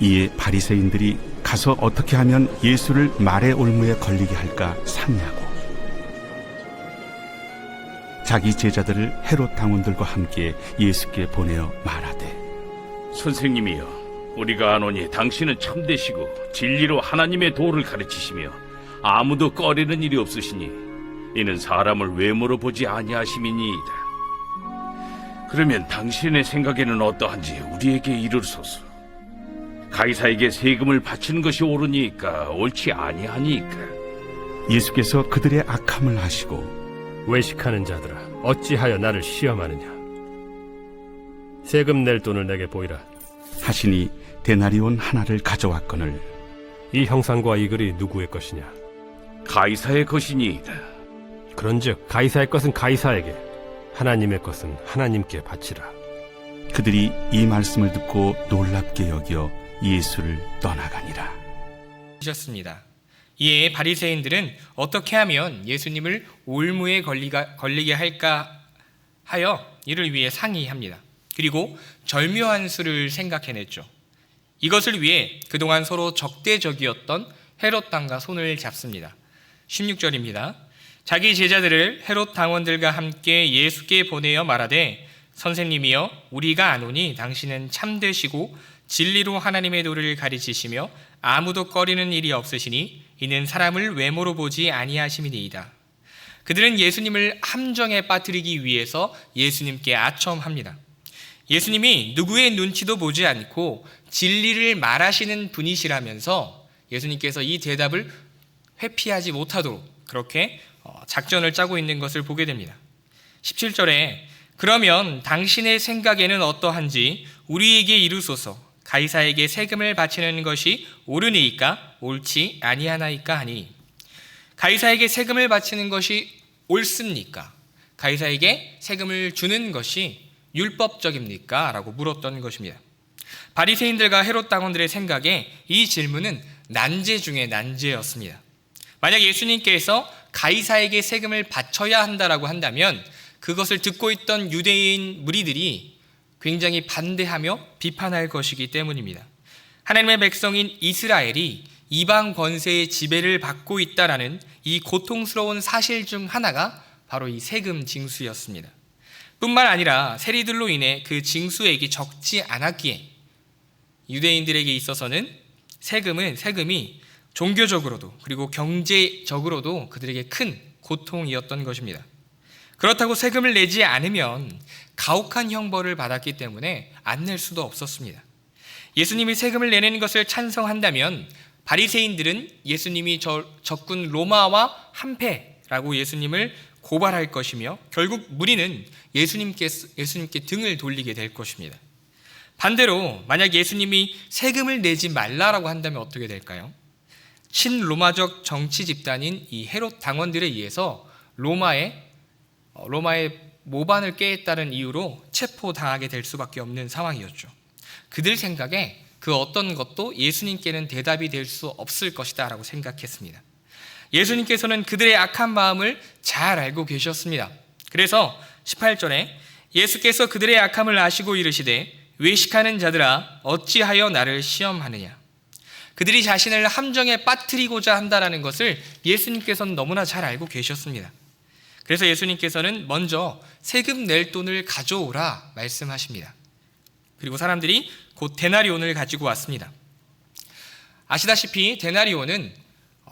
이에 바리새인들이 가서 어떻게 하면 예수를 말의 올무에 걸리게 할까 상의하고 자기 제자들을 헤롯 당원들과 함께 예수께 보내어 말하되, 선생님이여, 우리가 아노니 당신은 참되시고 진리로 하나님의 도를 가르치시며 아무도 꺼리는 일이 없으시니 이는 사람을 외모로 보지 아니하심이니이다. 그러면 당신의 생각에는 어떠한지 우리에게 이르소서. 가이사에게 세금을 바치는 것이 옳으니까 옳지 아니하니까? 예수께서 그들의 악함을 아시고 외식하는 자들아, 어찌하여 나를 시험하느냐? 세금 낼 돈을 내게 보이라. 하시니 데나리온 하나를 가져왔거늘 이 형상과 이 글이 누구의 것이냐? 가이사의 것이니이다. 그런즉 가이사의 것은 가이사에게, 하나님의 것은 하나님께 바치라. 그들이 이 말씀을 듣고 놀랍게 여겨 예수를 떠나가니라. 하셨습니다. 이에 바리새인들은 어떻게 하면 예수님을 올무에 걸리게 할까 하여 이를 위해 상의합니다. 그리고 절묘한 수를 생각해냈죠. 이것을 위해 그동안 서로 적대적이었던 헤롯 당과 손을 잡습니다. 16절입니다. 자기 제자들을 헤롯 당원들과 함께 예수께 보내어 말하되, 선생님이여, 우리가 아노니 당신은 참되시고 진리로 하나님의 도를 가르치시며 아무도 꺼리는 일이 없으시니 이는 사람을 외모로 보지 아니하심이니이다. 그들은 예수님을 함정에 빠뜨리기 위해서 예수님께 아첨합니다. 예수님이 누구의 눈치도 보지 않고 진리를 말하시는 분이시라면서 예수님께서 이 대답을 회피하지 못하도록 그렇게 작전을 짜고 있는 것을 보게 됩니다. 17절에 그러면 당신의 생각에는 어떠한지 우리에게 이르소서. 가이사에게 세금을 바치는 것이 옳으니까 옳지 아니하나이까 하니, 가이사에게 세금을 바치는 것이 옳습니까? 가이사에게 세금을 주는 것이 율법적입니까? 라고 물었던 것입니다. 바리새인들과 헤롯 당원들의 생각에 이 질문은 난제 중에 난제였습니다. 만약 예수님께서 가이사에게 세금을 바쳐야 한다라고 한다면 그것을 듣고 있던 유대인 무리들이 굉장히 반대하며 비판할 것이기 때문입니다. 하나님의 백성인 이스라엘이 이방 권세의 지배를 받고 있다라는 이 고통스러운 사실 중 하나가 바로 이 세금 징수였습니다. 뿐만 아니라 세리들로 인해 그 징수액이 적지 않았기에 유대인들에게 있어서는 세금이 종교적으로도 그리고 경제적으로도 그들에게 큰 고통이었던 것입니다. 그렇다고 세금을 내지 않으면 가혹한 형벌을 받았기 때문에 안 낼 수도 없었습니다. 예수님이 세금을 내는 것을 찬성한다면 바리새인들은 예수님이 적군 로마와 한패라고 예수님을 고발할 것이며 결국 무리는 예수님께 등을 돌리게 될 것입니다. 반대로 만약 예수님이 세금을 내지 말라라고 한다면 어떻게 될까요? 친로마적 정치 집단인 이 헤롯 당원들에 의해서 로마의 모반을 깨했다는 이유로 체포당하게 될 수밖에 없는 상황이었죠. 그들 생각에 그 어떤 것도 예수님께는 대답이 될 수 없을 것이다 라고 생각했습니다. 예수님께서는 그들의 악한 마음을 잘 알고 계셨습니다. 그래서 18절에 예수께서 그들의 악함을 아시고 이르시되, 외식하는 자들아, 어찌하여 나를 시험하느냐. 그들이 자신을 함정에 빠뜨리고자 한다는 것을 예수님께서는 너무나 잘 알고 계셨습니다. 그래서 예수님께서는 먼저 세금 낼 돈을 가져오라 말씀하십니다. 그리고 사람들이 곧 데나리온을 가지고 왔습니다. 아시다시피 데나리온은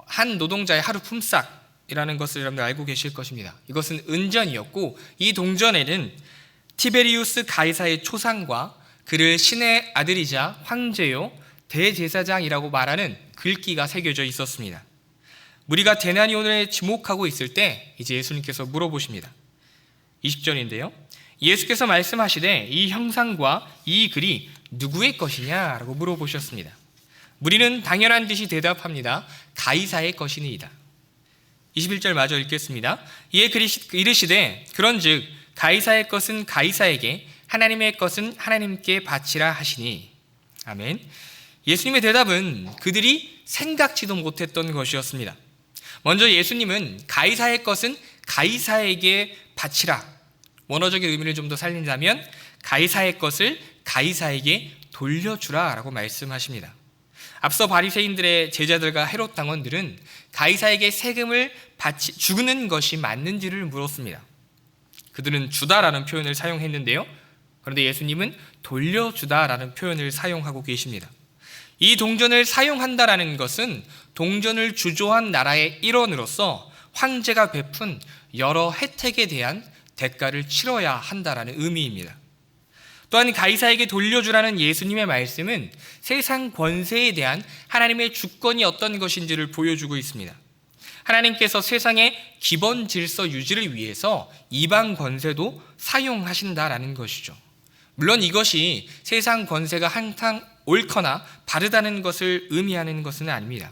한 노동자의 하루 품삯이라는 것을 여러분들 알고 계실 것입니다. 이것은 은전이었고 이 동전에는 티베리우스 가이사의 초상과 그를 신의 아들이자 황제요 대제사장이라고 말하는 글귀가 새겨져 있었습니다. 무리가 데나리온에 지목하고 있을 때 이제 예수님께서 물어보십니다. 20절인데요. 예수께서 말씀하시되 이 형상과 이 글이 누구의 것이냐라고 물어보셨습니다. 무리는 당연한 듯이 대답합니다. 가이사의 것이니이다. 21절 마저 읽겠습니다. 이에 이르시되 그런즉 가이사의 것은 가이사에게, 하나님의 것은 하나님께 바치라 하시니. 아멘. 예수님의 대답은 그들이 생각지도 못했던 것이었습니다. 먼저 예수님은 가이사의 것은 가이사에게 바치라, 원어적인 의미를 좀 더 살린다면 가이사의 것을 가이사에게 돌려주라 라고 말씀하십니다. 앞서 바리새인들의 제자들과 헤롯 당원들은 가이사에게 세금을 주는 것이 맞는지를 물었습니다. 그들은 주다라는 표현을 사용했는데요. 그런데 예수님은 돌려주다라는 표현을 사용하고 계십니다. 이 동전을 사용한다라는 것은 동전을 주조한 나라의 일원으로서 황제가 베푼 여러 혜택에 대한 대가를 치러야 한다라는 의미입니다. 또한 가이사에게 돌려주라는 예수님의 말씀은 세상 권세에 대한 하나님의 주권이 어떤 것인지를 보여주고 있습니다. 하나님께서 세상의 기본 질서 유지를 위해서 이방 권세도 사용하신다라는 것이죠. 물론 이것이 세상 권세가 항상 옳거나 바르다는 것을 의미하는 것은 아닙니다.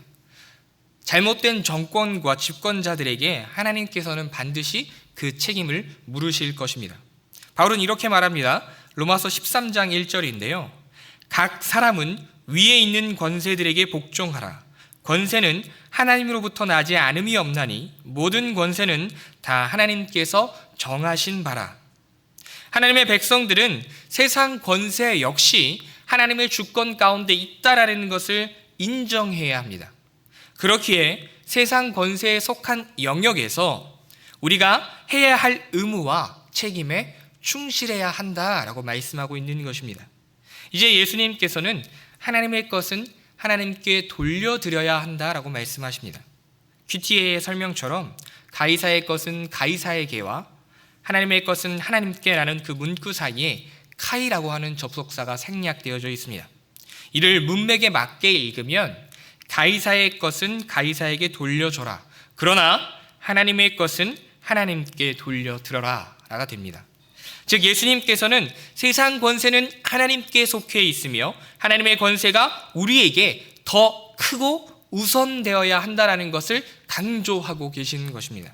잘못된 정권과 집권자들에게 하나님께서는 반드시 그 책임을 물으실 것입니다. 바울은 이렇게 말합니다. 로마서 13장 1절인데요. 각 사람은 위에 있는 권세들에게 복종하라. 권세는 하나님으로부터 나지 않음이 없나니 모든 권세는 다 하나님께서 정하신 바라. 하나님의 백성들은 세상 권세 역시 하나님의 주권 가운데 있다라는 것을 인정해야 합니다. 그렇기에 세상 권세에 속한 영역에서 우리가 해야 할 의무와 책임에 충실해야 한다라고 말씀하고 있는 것입니다. 이제 예수님께서는 하나님의 것은 하나님께 돌려드려야 한다라고 말씀하십니다. QTA의 설명처럼 가이사의 것은 가이사에게와 하나님의 것은 하나님께라는 그 문구 사이에 카이라고 하는 접속사가 생략되어져 있습니다. 이를 문맥에 맞게 읽으면 가이사의 것은 가이사에게 돌려줘라. 그러나 하나님의 것은 하나님께 돌려드려라 라가 됩니다. 즉 예수님께서는 세상 권세는 하나님께 속해 있으며 하나님의 권세가 우리에게 더 크고 우선되어야 한다는 것을 강조하고 계시는 것입니다.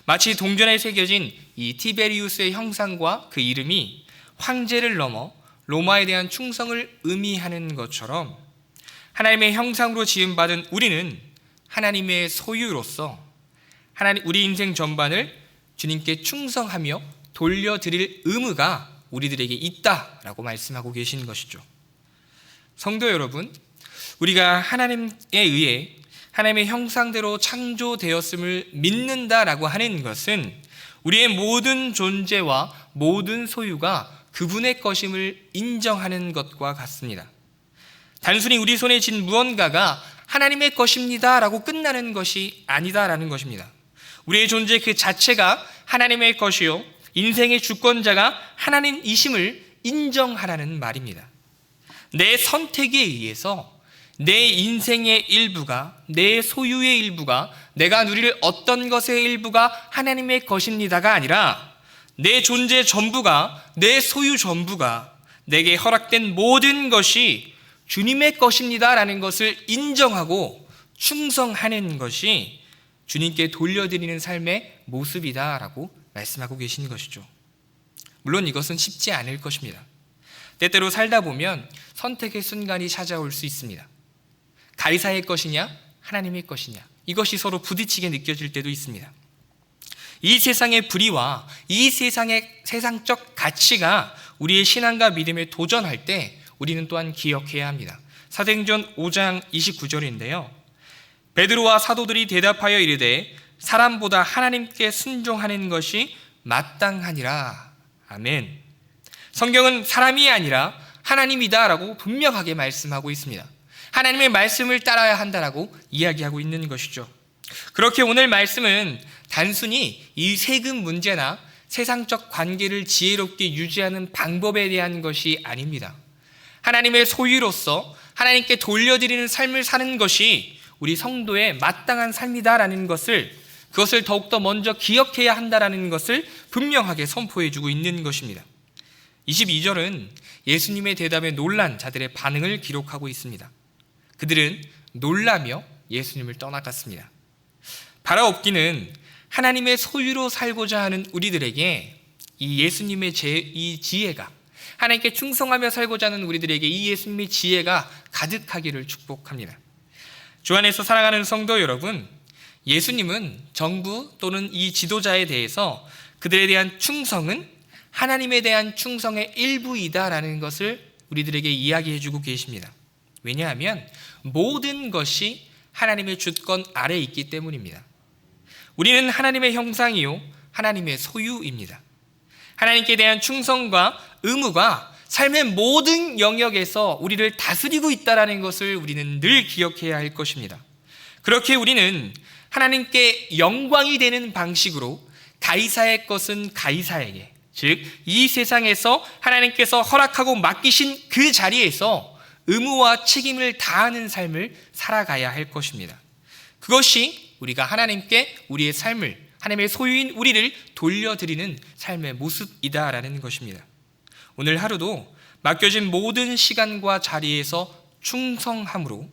마치 동전에 새겨진 이 티베리우스의 형상과 그 이름이 황제를 넘어 로마에 대한 충성을 의미하는 것처럼 하나님의 형상으로 지음받은 우리는 하나님의 소유로서 우리 인생 전반을 주님께 충성하며 돌려드릴 의무가 우리들에게 있다라고 말씀하고 계시는 것이죠. 성도 여러분, 우리가 하나님에 의해 하나님의 형상대로 창조되었음을 믿는다라고 하는 것은 우리의 모든 존재와 모든 소유가 그분의 것임을 인정하는 것과 같습니다. 단순히 우리 손에 쥔 무언가가 하나님의 것입니다라고 끝나는 것이 아니다라는 것입니다. 우리의 존재 그 자체가 하나님의 것이요 인생의 주권자가 하나님이심을 인정하라는 말입니다. 내 선택에 의해서 내 인생의 일부가, 내 소유의 일부가, 내가 누릴 어떤 것의 일부가 하나님의 것입니다가 아니라 내 존재 전부가, 내 소유 전부가, 내게 허락된 모든 것이 주님의 것입니다라는 것을 인정하고 충성하는 것이 주님께 돌려드리는 삶의 모습이다라고 말씀하고 계신 것이죠. 물론 이것은 쉽지 않을 것입니다. 때때로 살다 보면 선택의 순간이 찾아올 수 있습니다. 가이사의 것이냐 하나님의 것이냐 이것이 서로 부딪히게 느껴질 때도 있습니다. 이 세상의 불의와 이 세상의 세상적 가치가 우리의 신앙과 믿음에 도전할 때 우리는 또한 기억해야 합니다. 사도행전 5장 29절인데요. 베드로와 사도들이 대답하여 이르되 사람보다 하나님께 순종하는 것이 마땅하니라. 아멘. 성경은 사람이 아니라 하나님이다라고 분명하게 말씀하고 있습니다. 하나님의 말씀을 따라야 한다라고 이야기하고 있는 것이죠. 그렇게 오늘 말씀은 단순히 이 세금 문제나 세상적 관계를 지혜롭게 유지하는 방법에 대한 것이 아닙니다. 하나님의 소유로서 하나님께 돌려드리는 삶을 사는 것이 우리 성도의 마땅한 삶이다라는 것을, 그것을 더욱더 먼저 기억해야 한다라는 것을 분명하게 선포해주고 있는 것입니다. 22절은 예수님의 대답에 놀란 자들의 반응을 기록하고 있습니다. 그들은 놀라며 예수님을 떠나갔습니다. 바라옵기는 하나님의 소유로 살고자 하는 우리들에게 이 예수님의 이 지혜가, 하나님께 충성하며 살고자 하는 우리들에게 이 예수님의 지혜가 가득하기를 축복합니다. 주 안에서 사랑하는 성도 여러분, 예수님은 정부 또는 이 지도자에 대해서 그들에 대한 충성은 하나님에 대한 충성의 일부이다라는 것을 우리들에게 이야기해주고 계십니다. 왜냐하면 모든 것이 하나님의 주권 아래에 있기 때문입니다. 우리는 하나님의 형상이요 하나님의 소유입니다. 하나님께 대한 충성과 의무가 삶의 모든 영역에서 우리를 다스리고 있다는 것을 우리는 늘 기억해야 할 것입니다. 그렇게 우리는 하나님께 영광이 되는 방식으로 가이사의 것은 가이사에게, 즉 이 세상에서 하나님께서 허락하고 맡기신 그 자리에서 의무와 책임을 다하는 삶을 살아가야 할 것입니다. 그것이 우리가 하나님께 우리의 삶을, 하나님의 소유인 우리를 돌려드리는 삶의 모습이다라는 것입니다. 오늘 하루도 맡겨진 모든 시간과 자리에서 충성함으로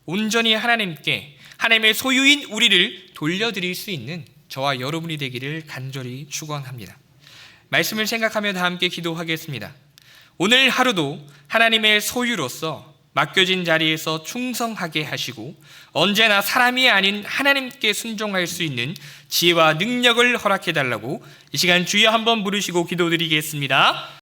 온전히 하나님께 하나님의 소유인 우리를 돌려드릴 수 있는 저와 여러분이 되기를 간절히 축원합니다. 말씀을 생각하며 다 함께 기도하겠습니다. 오늘 하루도 하나님의 소유로서 맡겨진 자리에서 충성하게 하시고 언제나 사람이 아닌 하나님께 순종할 수 있는 지혜와 능력을 허락해 달라고 이 시간 주여 한번 부르시고 기도드리겠습니다.